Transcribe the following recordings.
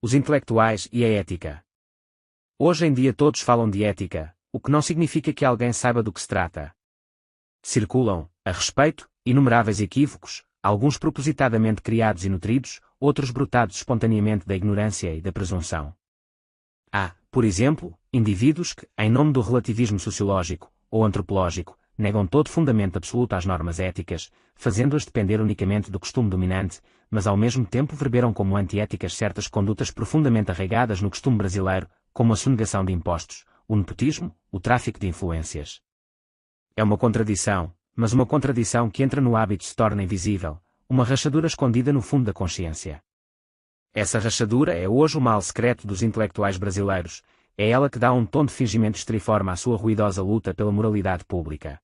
Os intelectuais e a ética. Hoje em dia todos falam de ética, o que não significa que alguém saiba do que se trata. Circulam, a respeito, inumeráveis equívocos, alguns propositadamente criados e nutridos, outros brotados espontaneamente da ignorância e da presunção. Há, por exemplo, indivíduos que, em nome do relativismo sociológico, ou antropológico, negam todo fundamento absoluto às normas éticas, fazendo-as depender unicamente do costume dominante, mas ao mesmo tempo verberam como antiéticas certas condutas profundamente arraigadas no costume brasileiro, como a sonegação de impostos, o nepotismo, o tráfico de influências. É uma contradição, mas uma contradição que entra no hábito se torna invisível, uma rachadura escondida no fundo da consciência. Essa rachadura é hoje o mal secreto dos intelectuais brasileiros, é ela que dá um tom de fingimento estriforme à sua ruidosa luta pela moralidade pública.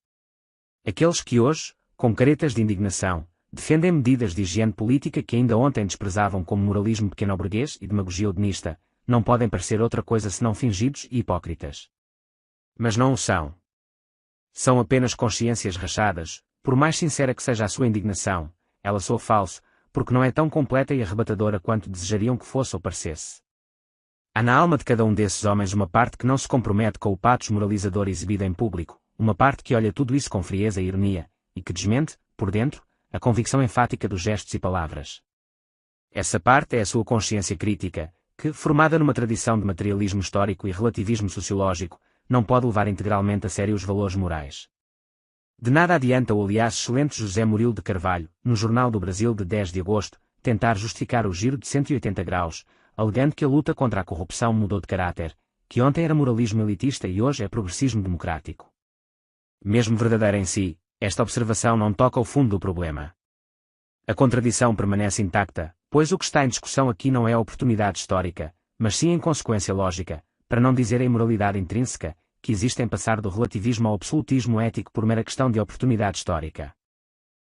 Aqueles que hoje, com caretas de indignação, defendem medidas de higiene política que ainda ontem desprezavam como moralismo pequeno-burguês e demagogia hedonista, não podem parecer outra coisa senão fingidos e hipócritas. Mas não o são. São apenas consciências rachadas, por mais sincera que seja a sua indignação, ela soa falso, porque não é tão completa e arrebatadora quanto desejariam que fosse ou parecesse. Há na alma de cada um desses homens uma parte que não se compromete com o patos moralizador exibido em público, uma parte que olha tudo isso com frieza e ironia, e que desmente, por dentro, a convicção enfática dos gestos e palavras. Essa parte é a sua consciência crítica, que, formada numa tradição de materialismo histórico e relativismo sociológico, não pode levar integralmente a sério os valores morais. De nada adianta o aliás excelente José Murilo de Carvalho, no Jornal do Brasil de 10 de agosto, tentar justificar o giro de 180 graus, alegando que a luta contra a corrupção mudou de caráter, que ontem era moralismo elitista e hoje é progressismo democrático. Mesmo verdadeira em si, esta observação não toca ao fundo do problema. A contradição permanece intacta, pois o que está em discussão aqui não é a oportunidade histórica, mas sim a inconsequência lógica, para não dizer a imoralidade intrínseca, que existe em passar do relativismo ao absolutismo ético por mera questão de oportunidade histórica.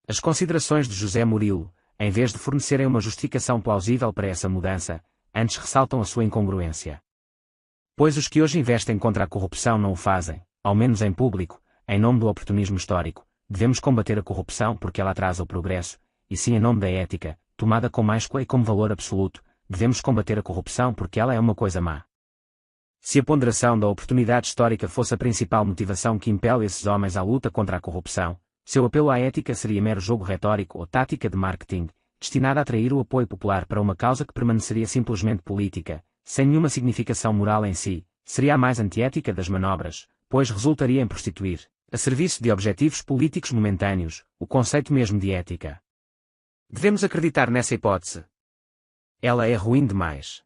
As considerações de José Murilo, em vez de fornecerem uma justificação plausível para essa mudança, antes ressaltam a sua incongruência. Pois os que hoje investem contra a corrupção não o fazem, ao menos em público, em nome do oportunismo histórico. Devemos combater a corrupção porque ela atrasa o progresso, e sim em nome da ética, tomada com maiúscula e como valor absoluto, devemos combater a corrupção porque ela é uma coisa má. Se a ponderação da oportunidade histórica fosse a principal motivação que impele esses homens à luta contra a corrupção, seu apelo à ética seria mero jogo retórico ou tática de marketing, destinada a atrair o apoio popular para uma causa que permaneceria simplesmente política, sem nenhuma significação moral em si, seria a mais antiética das manobras, pois resultaria em prostituir, a serviço de objetivos políticos momentâneos, o conceito mesmo de ética. Devemos acreditar nessa hipótese. Ela é ruim demais.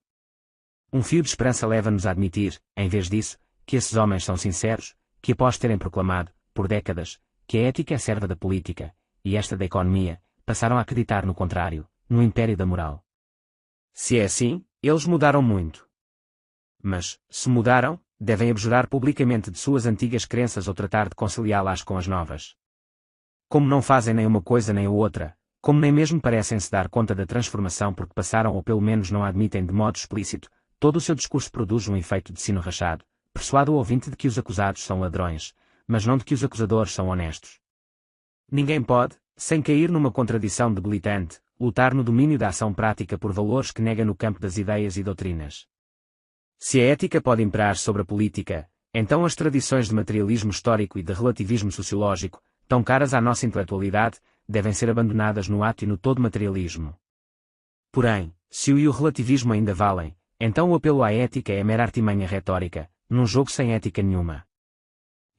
Um fio de esperança leva-nos a admitir, em vez disso, que esses homens são sinceros, que após terem proclamado, por décadas, que a ética é serva da política, e esta da economia, passaram a acreditar no contrário, no império da moral. Se é assim, eles mudaram muito. Mas, se mudaram, devem abjurar publicamente de suas antigas crenças ou tratar de conciliá-las com as novas. Como não fazem nem uma coisa nem a outra, como nem mesmo parecem se dar conta da transformação porque passaram ou pelo menos não a admitem de modo explícito, todo o seu discurso produz um efeito de sino rachado, persuade o ouvinte de que os acusados são ladrões, mas não de que os acusadores são honestos. Ninguém pode, sem cair numa contradição debilitante, lutar no domínio da ação prática por valores que nega no campo das ideias e doutrinas. Se a ética pode imperar sobre a política, então as tradições de materialismo histórico e de relativismo sociológico, tão caras à nossa intelectualidade, devem ser abandonadas no ato e no todo materialismo. Porém, se o e o relativismo ainda valem, então o apelo à ética é mera artimanha retórica, num jogo sem ética nenhuma.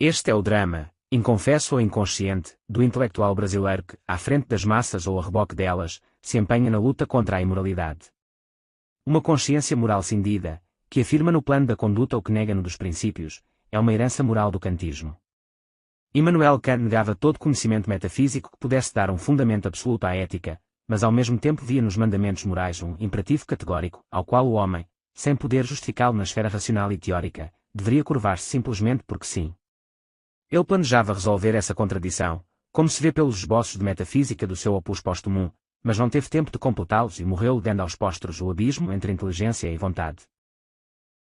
Este é o drama, inconfesso ou inconsciente, do intelectual brasileiro que, à frente das massas ou a reboque delas, se empenha na luta contra a imoralidade. Uma consciência moral cindida, que afirma no plano da conduta o que nega no dos princípios, é uma herança moral do kantismo. Immanuel Kant negava todo conhecimento metafísico que pudesse dar um fundamento absoluto à ética, mas ao mesmo tempo via nos mandamentos morais um imperativo categórico, ao qual o homem, sem poder justificá-lo na esfera racional e teórica, deveria curvar-se simplesmente porque sim. Ele planejava resolver essa contradição, como se vê pelos esboços de metafísica do seu opus póstumo, mas não teve tempo de completá-los e morreu dando aos pósteros o abismo entre inteligência e vontade.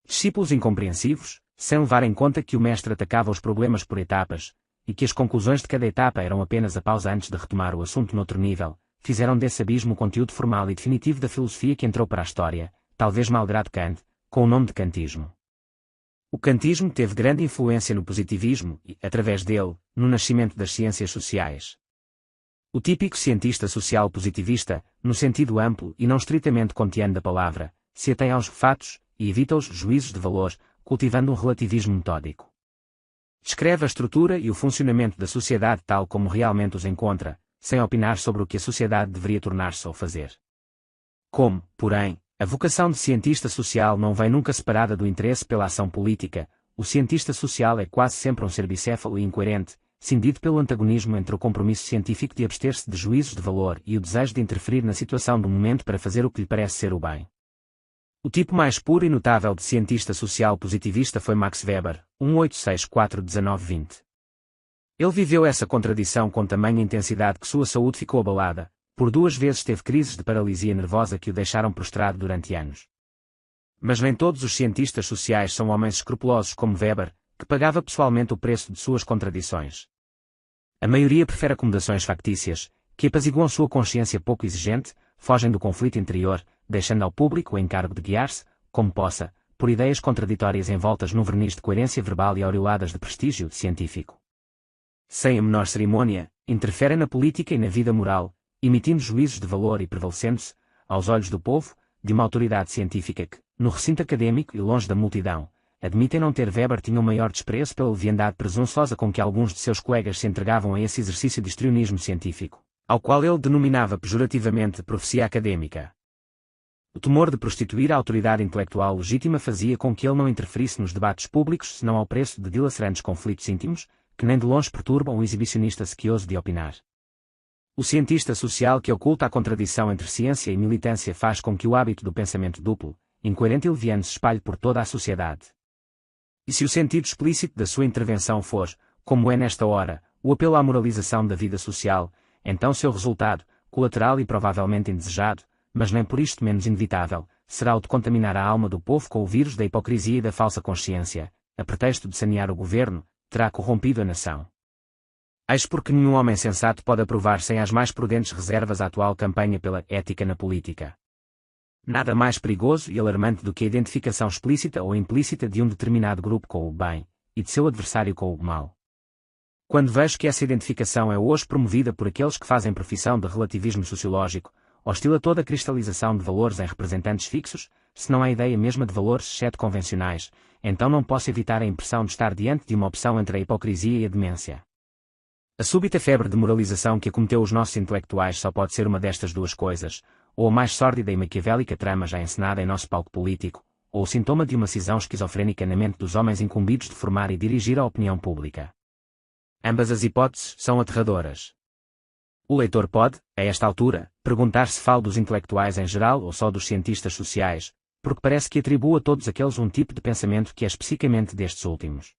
Discípulos incompreensivos, sem levar em conta que o mestre atacava os problemas por etapas, e que as conclusões de cada etapa eram apenas a pausa antes de retomar o assunto noutro nível, fizeram desse abismo o conteúdo formal e definitivo da filosofia que entrou para a história, talvez malgrado Kant, com o nome de kantismo. O kantismo teve grande influência no positivismo e, através dele, no nascimento das ciências sociais. O típico cientista social positivista, no sentido amplo e não estritamente kantiano da palavra, se atém aos fatos e evita os juízos de valor, cultivando um relativismo metódico. Descreve a estrutura e o funcionamento da sociedade tal como realmente os encontra, sem opinar sobre o que a sociedade deveria tornar-se ou fazer. Como, porém, a vocação de cientista social não vem nunca separada do interesse pela ação política, o cientista social é quase sempre um ser bicéfalo e incoerente, cindido pelo antagonismo entre o compromisso científico de abster-se de juízos de valor e o desejo de interferir na situação do momento para fazer o que lhe parece ser o bem. O tipo mais puro e notável de cientista social positivista foi Max Weber, 1864-1920. Ele viveu essa contradição com tamanha intensidade que sua saúde ficou abalada, por 2 vezes teve crises de paralisia nervosa que o deixaram prostrado durante anos. Mas nem todos os cientistas sociais são homens escrupulosos como Weber, que pagava pessoalmente o preço de suas contradições. A maioria prefere acomodações factícias, que apaziguam sua consciência pouco exigente, fogem do conflito interior, deixando ao público o encargo de guiar-se, como possa, por ideias contraditórias envoltas num verniz de coerência verbal e aureoladas de prestígio científico. Sem a menor cerimônia, interferem na política e na vida moral, emitindo juízos de valor e prevalecendo-se, aos olhos do povo, de uma autoridade científica que, no recinto académico e longe da multidão, admitem não ter Weber tinha um maior desprezo pela leviandade presunçosa com que alguns de seus colegas se entregavam a esse exercício de histrionismo científico, ao qual ele denominava pejorativamente profecia académica. O temor de prostituir a autoridade intelectual legítima fazia com que ele não interferisse nos debates públicos senão ao preço de dilacerantes conflitos íntimos, que nem de longe perturbam um exibicionista sequioso de opinar. O cientista social que oculta a contradição entre ciência e militância faz com que o hábito do pensamento duplo, incoerente e leviano se espalhe por toda a sociedade. E se o sentido explícito da sua intervenção for, como é nesta hora, o apelo à moralização da vida social, então seu resultado, colateral e provavelmente indesejado, mas nem por isto menos inevitável, será o de contaminar a alma do povo com o vírus da hipocrisia e da falsa consciência, a pretexto de sanear o governo, terá corrompido a nação. Eis porque nenhum homem sensato pode aprovar sem as mais prudentes reservas a atual campanha pela ética na política. Nada mais perigoso e alarmante do que a identificação explícita ou implícita de um determinado grupo com o bem, e de seu adversário com o mal. Quando vejo que essa identificação é hoje promovida por aqueles que fazem profissão de relativismo sociológico, hostil a toda a cristalização de valores em representantes fixos, se não há ideia mesma de valores exceto convencionais, então não posso evitar a impressão de estar diante de uma opção entre a hipocrisia e a demência. A súbita febre de moralização que acometeu os nossos intelectuais só pode ser uma destas duas coisas, ou a mais sórdida e maquiavélica trama já encenada em nosso palco político, ou o sintoma de uma cisão esquizofrénica na mente dos homens incumbidos de formar e dirigir a opinião pública. Ambas as hipóteses são aterradoras. O leitor pode, a esta altura, perguntar se falo dos intelectuais em geral ou só dos cientistas sociais, porque parece que atribuo a todos aqueles um tipo de pensamento que é especificamente destes últimos.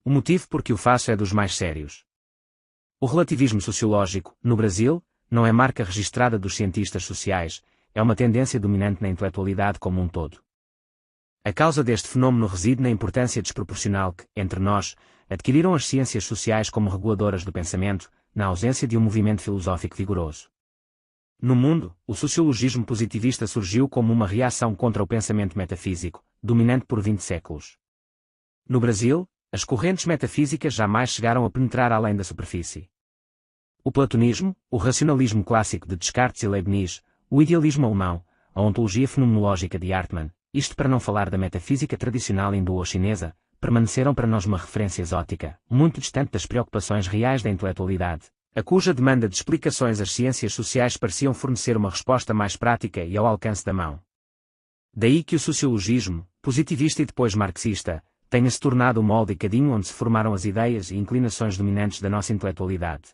O motivo por que o faço é dos mais sérios. O relativismo sociológico, no Brasil, não é marca registrada dos cientistas sociais, é uma tendência dominante na intelectualidade como um todo. A causa deste fenómeno reside na importância desproporcional que, entre nós, adquiriram as ciências sociais como reguladoras do pensamento, na ausência de um movimento filosófico vigoroso. No mundo, o sociologismo positivista surgiu como uma reação contra o pensamento metafísico, dominante por 20 séculos. No Brasil, as correntes metafísicas jamais chegaram a penetrar além da superfície. O platonismo, o racionalismo clássico de Descartes e Leibniz, o idealismo alemão, a ontologia fenomenológica de Hartmann, isto para não falar da metafísica tradicional hindu ou chinesa, permaneceram para nós uma referência exótica, muito distante das preocupações reais da intelectualidade, a cuja demanda de explicações as ciências sociais pareciam fornecer uma resposta mais prática e ao alcance da mão. Daí que o sociologismo, positivista e depois marxista, tenha se tornado o molde e cadinho onde se formaram as ideias e inclinações dominantes da nossa intelectualidade.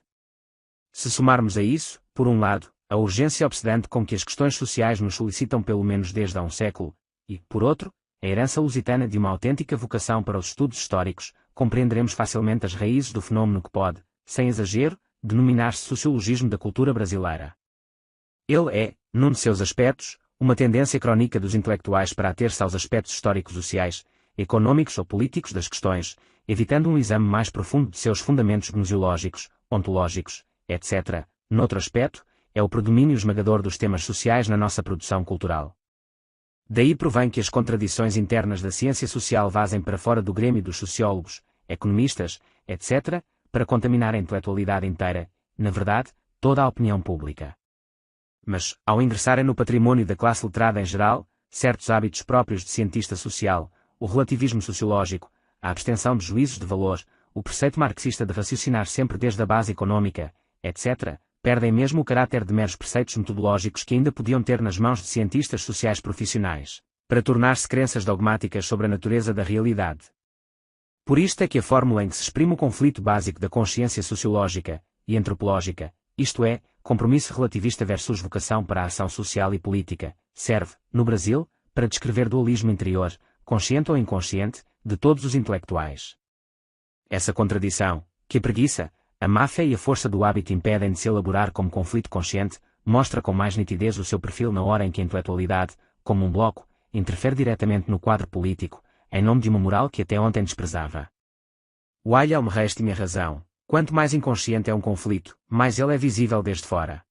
Se somarmos a isso, por um lado, a urgência obsedante com que as questões sociais nos solicitam pelo menos desde há um século, e, por outro, a herança lusitana de uma autêntica vocação para os estudos históricos, compreenderemos facilmente as raízes do fenómeno que pode, sem exagero, denominar-se sociologismo da cultura brasileira. Ele é, num de seus aspectos, uma tendência crónica dos intelectuais para ater-se aos aspectos históricos sociais, econômicos ou políticos das questões, evitando um exame mais profundo de seus fundamentos gnoseológicos, ontológicos, etc. Noutro aspecto, é o predomínio esmagador dos temas sociais na nossa produção cultural. Daí provém que as contradições internas da ciência social vazem para fora do grêmio dos sociólogos, economistas, etc., para contaminar a intelectualidade inteira, na verdade, toda a opinião pública. Mas, ao ingressarem no patrimônio da classe letrada em geral, certos hábitos próprios de cientista social, o relativismo sociológico, a abstenção de juízos de valor, o preceito marxista de raciocinar sempre desde a base económica, etc., perdem mesmo o caráter de meros preceitos metodológicos que ainda podiam ter nas mãos de cientistas sociais profissionais, para tornar-se crenças dogmáticas sobre a natureza da realidade. Por isto é que a fórmula em que se exprime o conflito básico da consciência sociológica e antropológica, isto é, compromisso relativista versus vocação para a ação social e política, serve, no Brasil, para descrever dualismo interior, consciente ou inconsciente, de todos os intelectuais. Essa contradição, que a preguiça, a má-fé e a força do hábito impedem de se elaborar como conflito consciente, mostra com mais nitidez o seu perfil na hora em que a intelectualidade, como um bloco, interfere diretamente no quadro político, em nome de uma moral que até ontem desprezava. Wilhelm Reich tinha razão. Quanto mais inconsciente é um conflito, mais ele é visível desde fora.